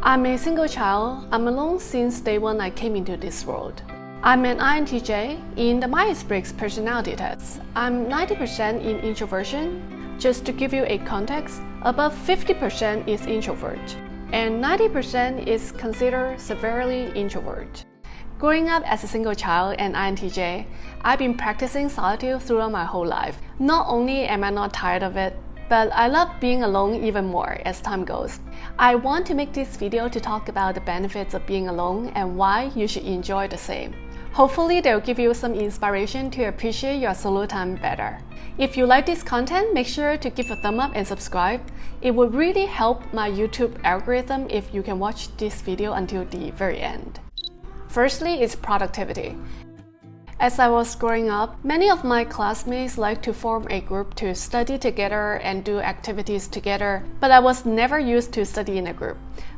I'm a single child. I'm alone since day one I came into this world. I'm an INTJ in the Myers-Briggs personality test. I'm 90% in introversion. Just to give you a context, above 50% is introvert, and 90% is considered severely introvert. Growing up as a single child and INTJ, I've been practicing solitude throughout my whole life. Not only am I not tired of it, but I love being alone even more as time goes. I want to make this video to talk about the benefits of being alone and why you should enjoy the same. Hopefully they'll give you some inspiration to appreciate your solo time better. If you like this content, make sure to give a thumb up and subscribe. It would really help my YouTube algorithm if you can watch this video until the very end. Firstly, it's productivity. As I was growing up, many of my classmates like to form a group to study together and do activities together, but I was never used to study in a group.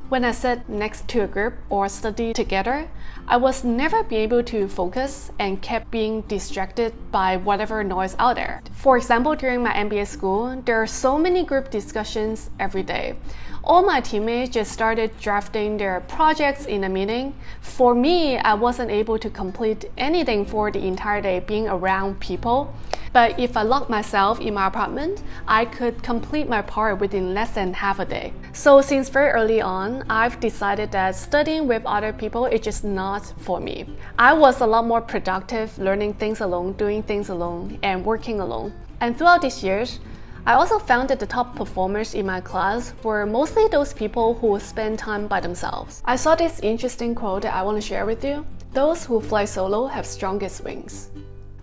When I sat next to a group or study together, I was never be able to focus and kept being distracted by whatever noise out there. For example, during my MBA school, there are so many group discussions every day. All my teammates just started drafting their projects in a meeting. For me, I wasn't able to complete anything for the entire day being around people. But if I locked myself in my apartment, I could complete my part within less than half a day. So since very early on, I've decided that studying with other people is just not for me. I was a lot more productive learning things alone, doing things alone, and working alone. And throughout these years, I also found that the top performers in my class were mostly those people who spend time by themselves. I saw this interesting quote that I want to share with you. Those who fly solo have strongest wings.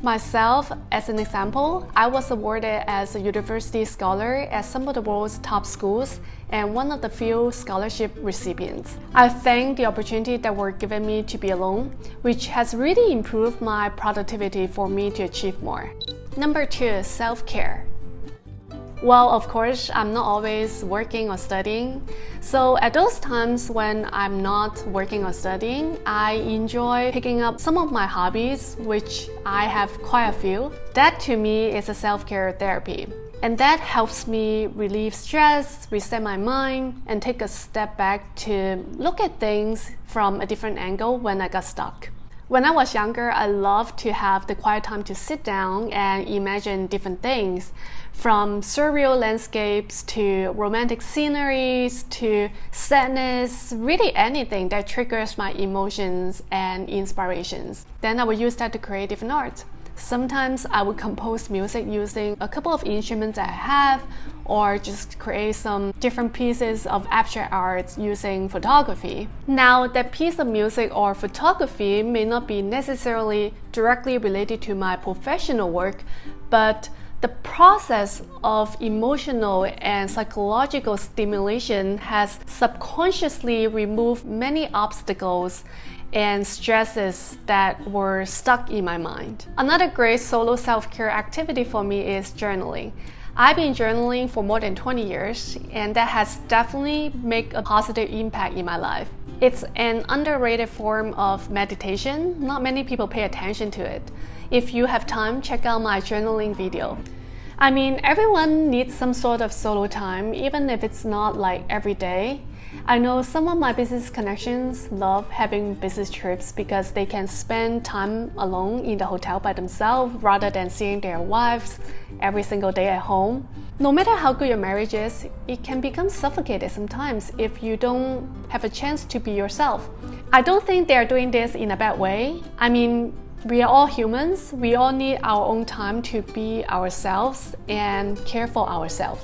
Myself, as an example, I was awarded as a university scholar at some of the world's top schools and one of the few scholarship recipients. I thank the opportunity that were given me to be alone, which has really improved my productivity for me to achieve more. Number 2, self-care. Well, of course, I'm not always working or studying. So at those times when I'm not working or studying, I enjoy picking up some of my hobbies, which I have quite a few. That to me is a self-care therapy. And that helps me relieve stress, reset my mind, and take a step back to look at things from a different angle when I got stuck. When I was younger, I loved to have the quiet time to sit down and imagine different things, from surreal landscapes to romantic sceneries to sadness, really anything that triggers my emotions and inspirations. Then I would use that to create different art. Sometimes I would compose music using a couple of instruments that I have, or just create some different pieces of abstract art using photography. Now, that piece of music or photography may not be necessarily directly related to my professional work, but the process of emotional and psychological stimulation has subconsciously removed many obstacles and stresses that were stuck in my mind. Another great solo self-care activity for me is journaling. I've been journaling for more than 20 years, and that has definitely made a positive impact in my life. It's an underrated form of meditation. Not many people pay attention to it. If you have time, check out my journaling video. I mean, everyone needs some sort of solo time, even if it's not like every day. I know some of my business connections love having business trips because they can spend time alone in the hotel by themselves rather than seeing their wives every single day at home. No matter how good your marriage is, it can become suffocated sometimes if you don't have a chance to be yourself. I don't think they're doing this in a bad way. I mean, we are all humans. We all need our own time to be ourselves and care for ourselves.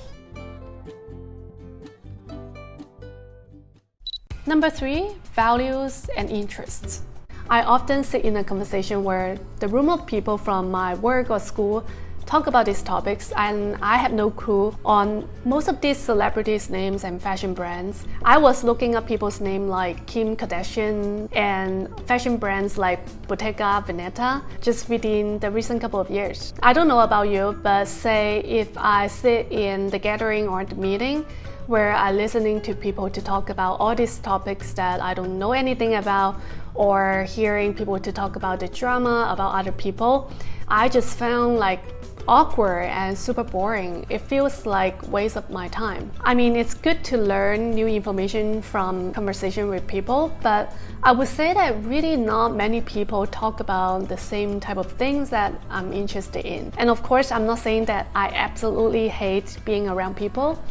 Number 3, values and interests. I often sit in a conversation where the room of people from my work or school talk about these topics, and I have no clue on most of these celebrities' names and fashion brands. I was looking up people's names like Kim Kardashian and fashion brands like Bottega Veneta just within the recent couple of years. I don't know about you, but say if I sit in the gathering or the meeting where I listening to people to talk about all these topics that I don't know anything about, or hearing people to talk about the drama about other people, I just found like awkward and super boring. It feels like waste of my time. I mean, it's good to learn new information from conversation with people, but I would say that really not many people talk about the same type of things that I'm interested in. And of course, I'm not saying that I absolutely hate being around people.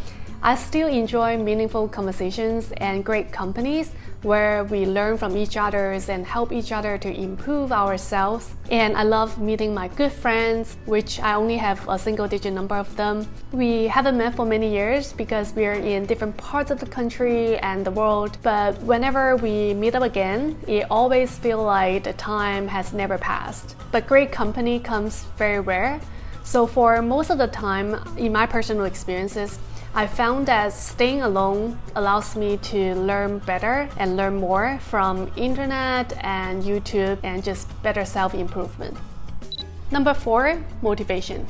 I still enjoy meaningful conversations and great companies where we learn from each other and help each other to improve ourselves. And I love meeting my good friends, which I only have a single-digit number of them. We haven't met for many years because we're in different parts of the country and the world, but whenever we meet up again, it always feels like the time has never passed. But great company comes very rare. So for most of the time, in my personal experiences, I found that staying alone allows me to learn better and learn more from internet and YouTube and just better self-improvement. Number 4, motivation.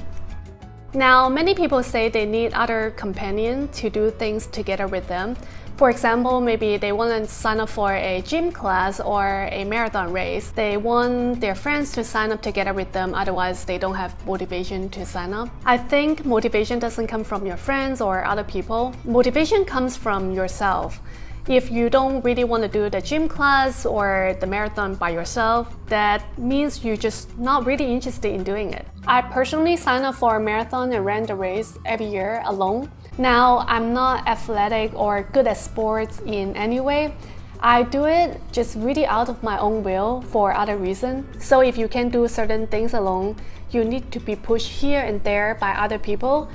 Now, many people say they need other companions to do things together with them. For example, maybe they want to sign up for a gym class or a marathon race. They want their friends to sign up together with them, otherwise they don't have motivation to sign up. I think motivation doesn't come from your friends or other people. Motivation comes from yourself. If you don't really want to do the gym class or the marathon by yourself, that means you're just not really interested in doing it. I personally sign up for a marathon and ran the race every year alone. Now, I'm not athletic or good at sports in any way. I do it just really out of my own will for other reasons. So if you can do certain things alone, you need to be pushed here and there by other people.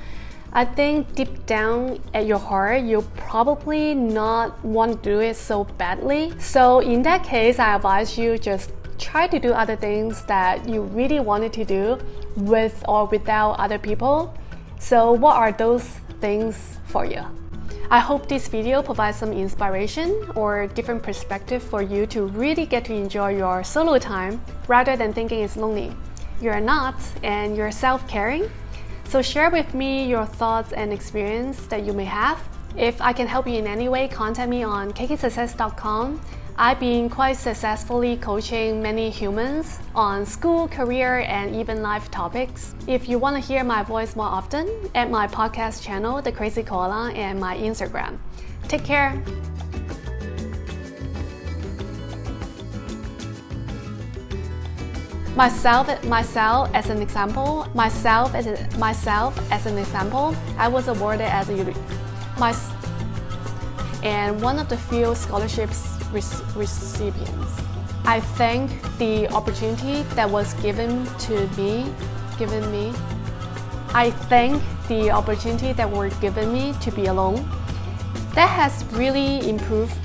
I think deep down at your heart, you'll probably not want to do it so badly. So in that case, I advise you just try to do other things that you really wanted to do with or without other people. So what are those things for you? I hope this video provides some inspiration or different perspective for you to really get to enjoy your solo time rather than thinking it's lonely. You're not, and you're self-caring. So share with me your thoughts and experience that you may have. If I can help you in any way, contact me on kksuccess.com. I've been quite successfully coaching many humans on school, career, and even life topics. If you want to hear my voice more often, add my podcast channel, The Krazy Koala, and my Instagram. Take care! Myself as an example, I was awarded as and one of the few scholarships recipients. I thank the opportunity that was given me. I thank the opportunity that were given me to be alone. That has really improved